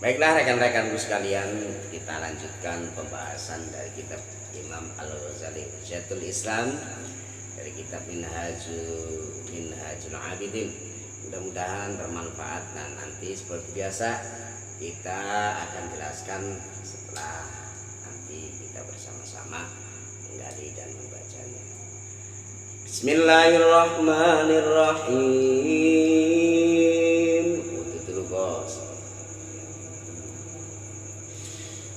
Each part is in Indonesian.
Baiklah rekan-rekanku sekalian, kita lanjutkan pembahasan dari kitab Imam Al-Ghazali Hujjatul Islam dari kitab Minhajul Abidin. Mudah-mudahan bermanfaat dan nanti seperti biasa kita akan jelaskan setelah nanti kita bersama-sama menggali dan membacanya. Bismillahirrahmanirrahim. Udut dulu bos.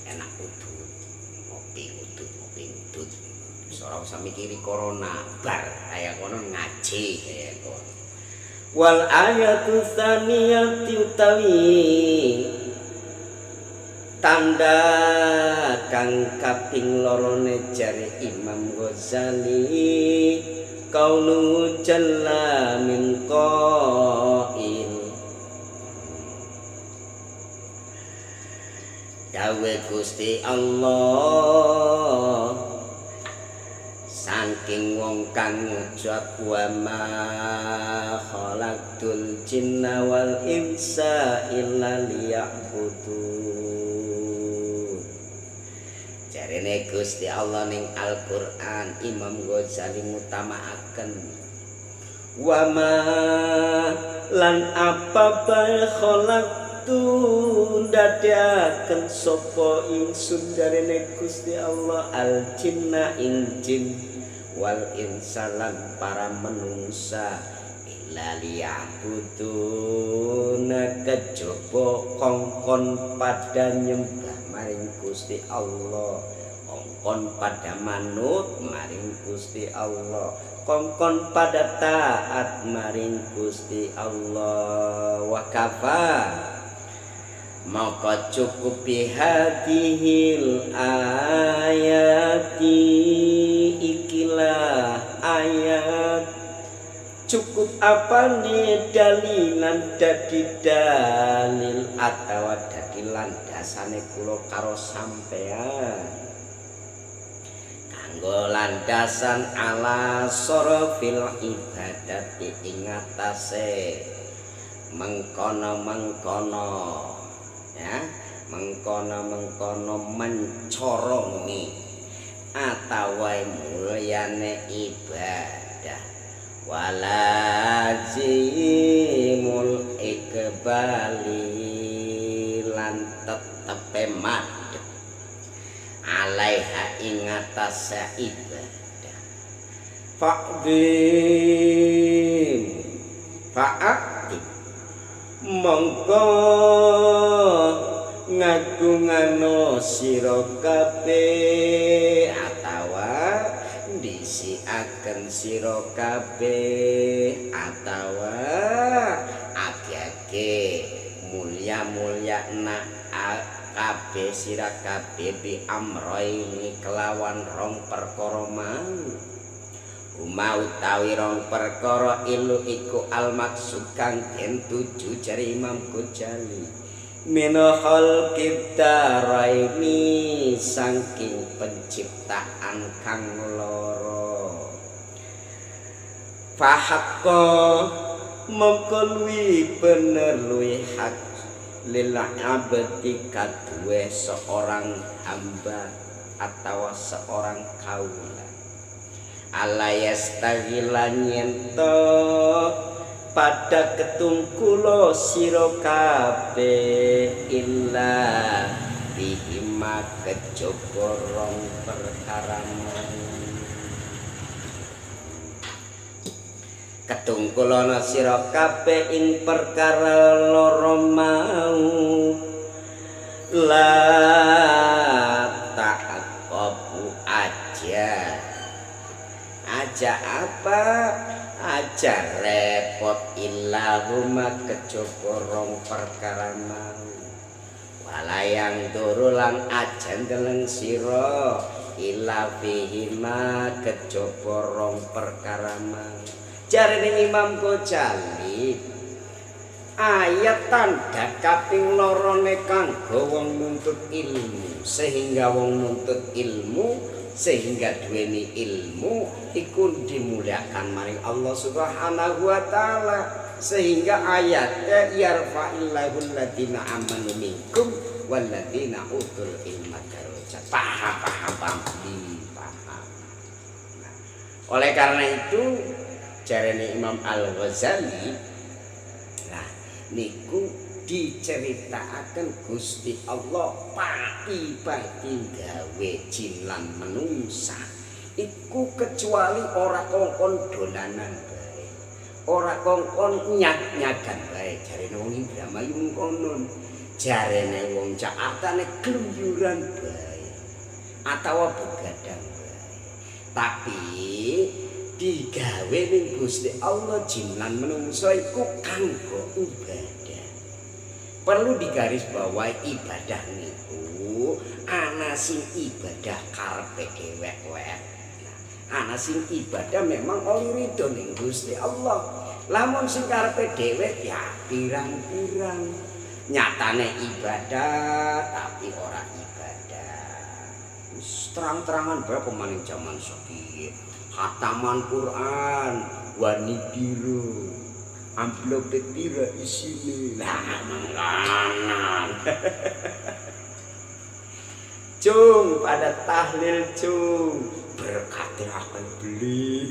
Enak udut, ngopi udut. Seorang usah mikiri corona bar kayak kono ngaji kayak kono. Wal ayatu tsaniyati utawi tanda kang kaping lorone jare Imam Ghazali qaulu jalla min qail dawe Gusti Allah saking wong kang ngucap wa ma khalaqtul jinna wal insa illa liya'budun. Jarene Gusti Allah ning Al-Qur'an Imam Ghazali ngutamakaken wa ma lan apa bae khalaqtu dadiaken sapa ingsun jarene Gusti Allah al jinna ing jin wal insalan para menungsa illa liya'buduna kejaba kongkon pada nyembah maring Gusti Allah, kongkon pada manut maring Gusti Allah, kongkon pada taat maring Gusti Allah. Wa kafa maka cukup bihadihil ayati ikilah ayat cukup apa nih dalilan dadi dalil atau dadi landasane kula karo sampean kanggo landasan ala sorofil ibadati ing atase mengkono ya mengkono mencorongi atawa mulyane ibadah walazimul ikbali lan tetepe madhep alaiha ing atase ibadah fa'akti mongko ngagungano sira kabeh atawa disiaken sira kabeh atawa age-age mulya-mulyana kabeh sira kabeh bi amroini kelawan rong perkara mau utawi rong perkara ilu iku al maksud kang den tuju jare Imam Ghazali minahal kidaraini saking penciptaan kang loro fahaqqa mongko luwi bener luwi hak lil abdi kaduwe seorang hamba atau seorang kaula alayastaghilan yento pada ketungkulo siro kabeh illa bihima kejaba rong perkara ketungkulono siro kabeh ing perkara loro mau la ta'aqabu aja apa aja repot illahumma kejaba rong perkara mau walayang turulang aja ndeleng sira illa fihima kejaba rong perkara mau jarene Imam Ghazali ayat tanda kaping lorone kanggo wong nuntut ilmu sehingga wong nuntut ilmu sehingga duweni ilmu iku dimuliakan maring Allah Subhanahu wa taala sehingga ayatnya yarfa'illahu alladziina amanu minkum walladziina utul ilma darajat. Paham. Nah, oleh karena itu jarene Imam Al-Ghazali, nah niku diceritakan Gusti Allah pati-pati gawe jin lan menungsa iku kecuali ora kongkon dolanan bae, ora kongkon nyak-nyagan bae. Jarene wong Indramayu mengkonon, jarene wong Jakarta nek gluyuran bae atawa begadang bae, tapi digawe ning Gusti Allah jin lan menungsa iku kanggo ibadah. Perlu digarisbawahi ibadah niku ana sing ibadah karepe dhewek-dhewek. Ana sing ibadah memang oleh ridho ning Gusti Allah. Lamun sing karepe dhewek ya pirang-pirang nyatane ibadah tapi ora ibadah. Wis terang-terangan bae pemaning jaman saiki. Khataman Quran wani biru. Amplop pira isine lah manganan. Cung pada tahlil cung berkati akan beli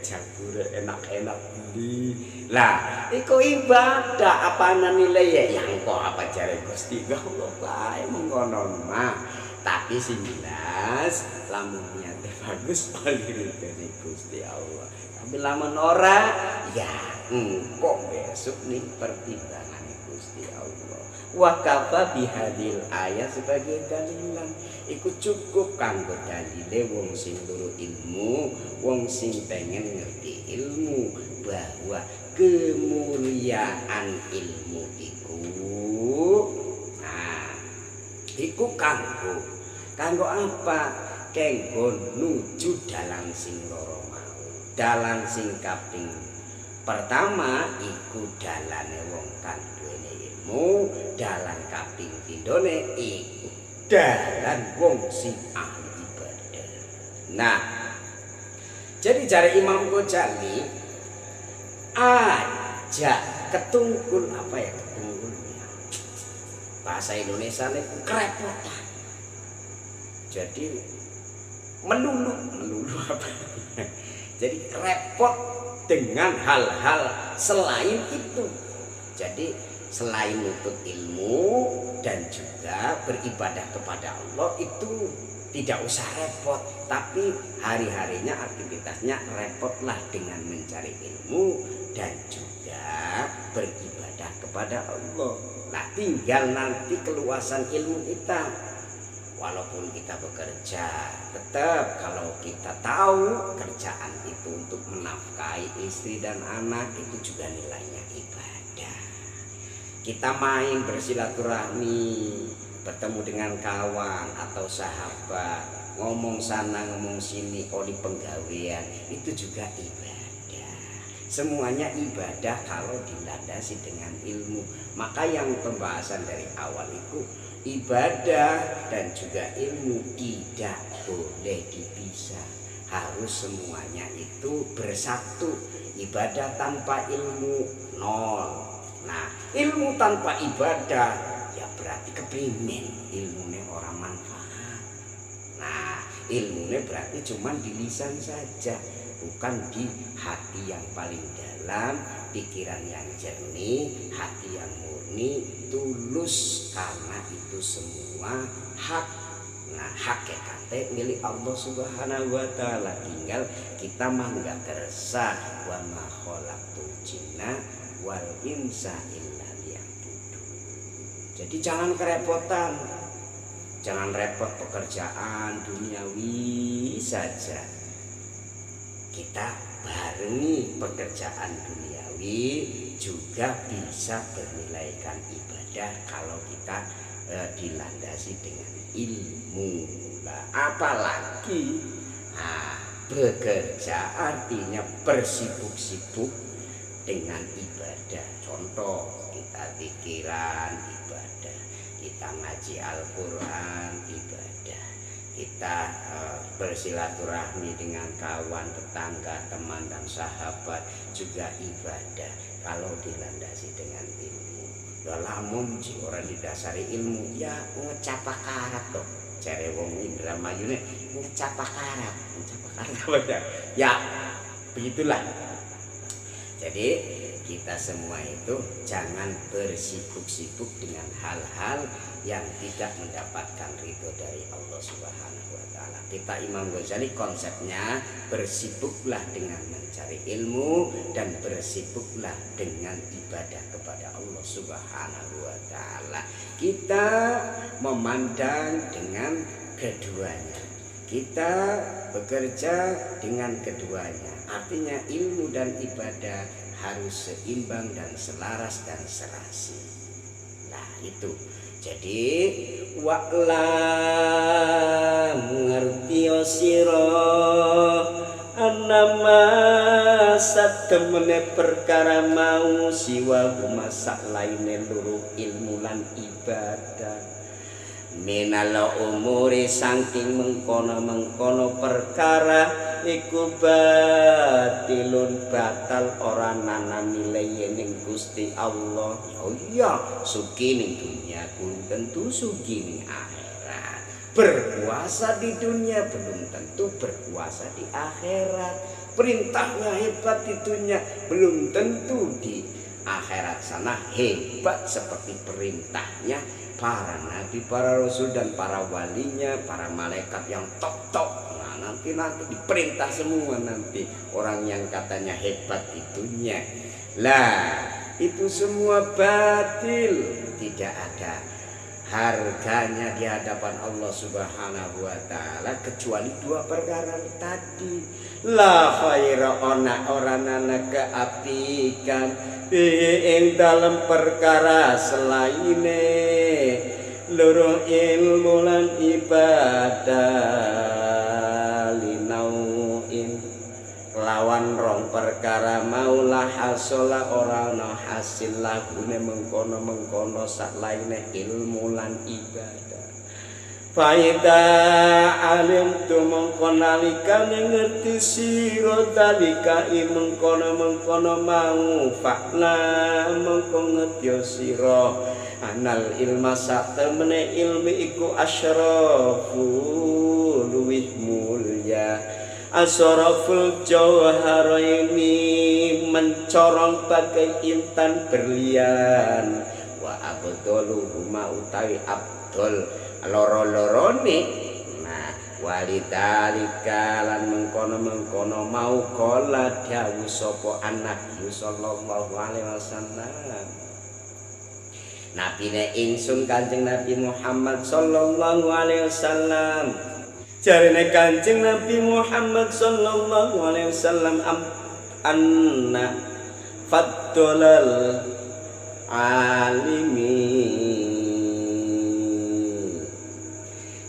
jambure enak-enak beli lah iku ibadah apa nilai ya yang kok apa jare Gusti Allah bae mengkonon mah tapi sing jelas lamun niate bagus oleh dari Gusti Allah tapi lamun ora ya kok besok nih pertimbangan Gusti Allah. Wa kafa bihadil ayat sebagai dalilan iku cukup kanggo dalile wong sing luru ilmu, wong sing pengen ngerti ilmu bahwa kemuliaan ilmu iku kanggo apa? Kanggo nuju dalan sing loro mau. Dalan sing kaping pertama iku dalane wong kang duweni ilmu, dalan kaping pindhone iku dalan wong sing ahli ibadah. Nah, jadi jare Imam Ghazali aja ketungkul apa ya ketungkul bahasa Indonesia ini kerepotan. Jadi melulu apa? Jadi repot dengan hal-hal selain itu. Jadi selain menuntut ilmu dan juga beribadah kepada Allah itu tidak usah repot, tapi hari-harinya aktivitasnya repotlah dengan mencari ilmu dan juga beribadah kepada Allah. Nah, tinggal nanti keluasan ilmu kita. Walaupun kita bekerja, tetap kalau kita tahu kerjaan itu untuk menafkahi istri dan anak, itu juga nilainya ibadah. Kita main bersilaturahmi, bertemu dengan kawan atau sahabat, ngomong sana ngomong sini, oli penggawean, itu juga ibadah. Semuanya ibadah kalau dilandasi dengan ilmu. Maka yang pembahasan dari awal itu ibadah dan juga ilmu tidak boleh dipisah, harus semuanya itu bersatu. Ibadah tanpa ilmu nol. Nah, ilmu tanpa ibadah ya berarti keprimen, ilmunya orang manfaat. Nah, ilmunya berarti cuma di lisan saja, bukan di hati yang paling dalam, pikiran yang jernih, hati yang murni, tulus, karena itu semua hak. Nah, hakikatnya milik Allah Subhanahu wa Ta'ala, tinggal kita mah enggak kersa. Wa ma khalaqtul jinna wal insa illa liya'budun. Jadi jangan kerepotan, jangan repot pekerjaan duniawi saja. Kita barengi pekerjaan duniawi juga bisa bernilaikan ibadah kalau kita dilandasi dengan ilmu. Nah, apalagi bekerja artinya bersibuk-sibuk dengan ibadah. Contoh, kita pikiran ibadah, kita ngaji Al-Quran ibadah, kita bersilaturahmi dengan kawan, tetangga, teman dan sahabat juga ibadah kalau dilandasi dengan ilmu. Lamun orang didasari ilmu ya ngecapa karat toh. Cere wong Indramayu nih ngecapa karat apa ya begitulah. Jadi kita semua itu jangan bersibuk-sibuk dengan hal-hal yang tidak mendapatkan ridho dari Allah Subhanahu wa Ta'ala. Kita Imam Ghazali konsepnya bersibuklah dengan mencari ilmu dan bersibuklah dengan ibadah kepada Allah Subhanahu wa Ta'ala. Kita memandang dengan keduanya, kita bekerja dengan keduanya. Artinya ilmu dan ibadah harus seimbang dan selaras dan serasi. Nah itu. Jadi wa'lam ngerti sira annama satemene perkara mau siwa masak laine loro ilmu lan ibadah minal umuri saking mengkono perkara iku batilun batal ora nana nilai ning Gusti Allah. Oh iya, sugi ning dunia belum tentu sugi ning akhirat. Berpuasa di dunia belum tentu berpuasa di akhirat. Perintahnya hebat di dunia belum tentu di akhirat sana hebat seperti perintahnya para nabi, para rasul dan para walinya, para malaikat yang top. Nanti diperintah semua nanti orang yang katanya hebat di dunia. Lah itu semua batil, tidak ada harganya di hadapan Allah Subhanahu wa Ta'ala kecuali dua perkara tadi. La khaira orana keapikan ing dalam perkara selaine loro ilmu lan ibadah lawan rong perkara maulah hasola ora ana hasil lagune mengkono sak laine ilmu lan ibadah. Faida alim tu mengkonalika ngerti sira dalika mengkono mau fakna mengko ngerti sira anal ilma sak temene ilmi iku asyrafu luwih mulya. Asraful jawharaini mencorong bagai intan berlian wa abduluhuma utawi abdul loro-lorone. Nah walidalika lan mengkono mau kala dawuh sapa anak sallallahu alaihi wasallam nabine ingsun Kanjeng Nabi Muhammad sallallahu alaihi wasallam. Jarene Kanjeng Nabi Muhammad sallallahu alaihi wasallam anna faddalal alimi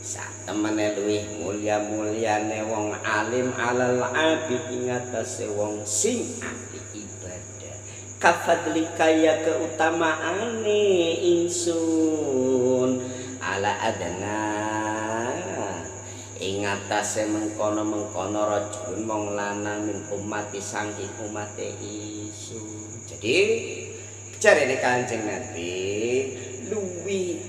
sak temene luwih mulya-mulyane wong alim alal abid ing atase wong sing ahli ibadah. Kafadli kaya keutamaane ingsun ala adana ing atase mengkono rajulun mong lanang min umati saking umate isu. Jadi jarene Kanjeng Nabi luwi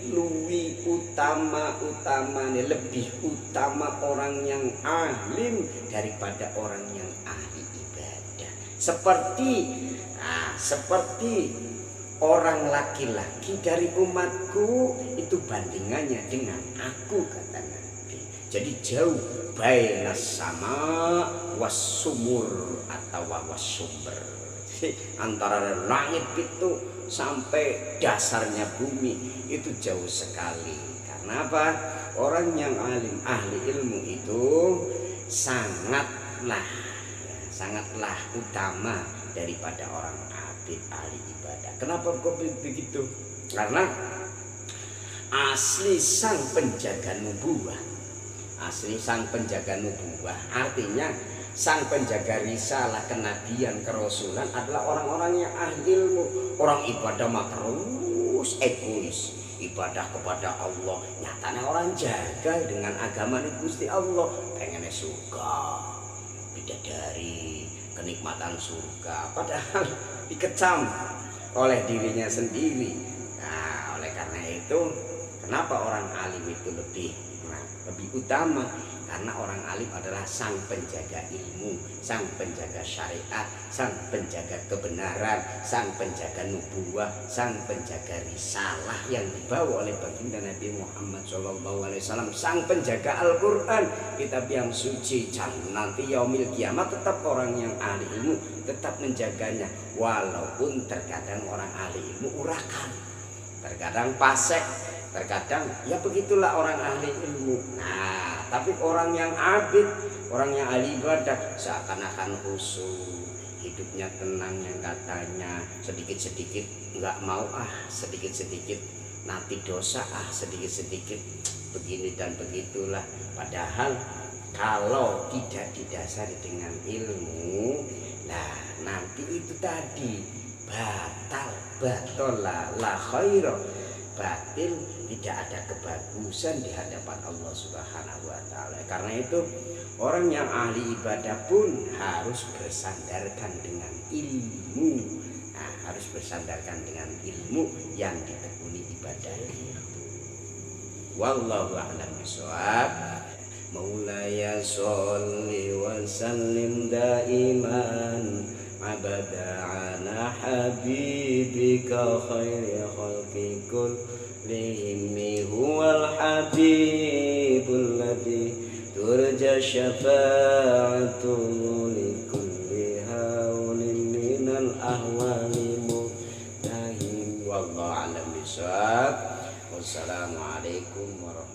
utamane lebih utama orang yang alim daripada orang yang ahli ibadah. Seperti orang laki-laki dari umatku itu bandingannya dengan aku kata Nabi. Jadi jauh bainas sama wasumur atau wasumber. Antara langit itu sampai dasarnya bumi itu jauh sekali. Karena apa? Orang yang alim ahli ilmu itu sangatlah utama daripada orang abid ahli ibadah. Kenapa kok begitu? Karena asli sang penjaga nubuwah. Asli sang penjaga nubuwah artinya sang penjaga risalah kenabian kerasulan adalah orang-orang yang ahli ilmu. Orang ibadah mah terus egois, ibadah kepada Allah, nyatanya orang jaga dengan agama Gusti Allah, pengennya suka bidadari, kenikmatan surga, padahal dikecam oleh dirinya sendiri. Nah, oleh karena itu kenapa orang alim itu lebih utama? Karena orang alim adalah sang penjaga ilmu, sang penjaga syariat, sang penjaga kebenaran, sang penjaga nubuwah, sang penjaga risalah yang dibawa oleh baginda Nabi Muhammad SAW, sang penjaga Al-Quran, kitab yang suci. Nanti yaumil kiamat tetap orang yang ahli ilmu tetap menjaganya, walaupun terkadang orang ahli ilmu urakan, terkadang fasik, terkadang ya begitulah orang ahli ilmu. Nah, tapi orang yang abid, orang yang ahli ibadah seakan-akan khusyuk, hidupnya tenang, yang katanya sedikit-sedikit nggak mau sedikit-sedikit nanti dosa sedikit-sedikit begini dan begitulah. Padahal kalau tidak didasari dengan ilmu, nah nanti itu tadi batal la khaira, batil, tidak ada kebagusan di hadapan Allah Subhanahu wa taala. Karena itu orang yang ahli ibadah pun harus bersandarkan dengan ilmu. Nah, harus bersandarkan dengan ilmu yang ditekuni ibadah itu. Wallahu a'lam bishawab. Maulaya sholli wa sallim daiman abada ala habibika khairi khalqi kullihim huwal habibul ladzi turja syafa'atu li kulli haulin minal ahwali mutahim. Wallahu a'lam bishawab. Wassalamualaikum warahmatullahi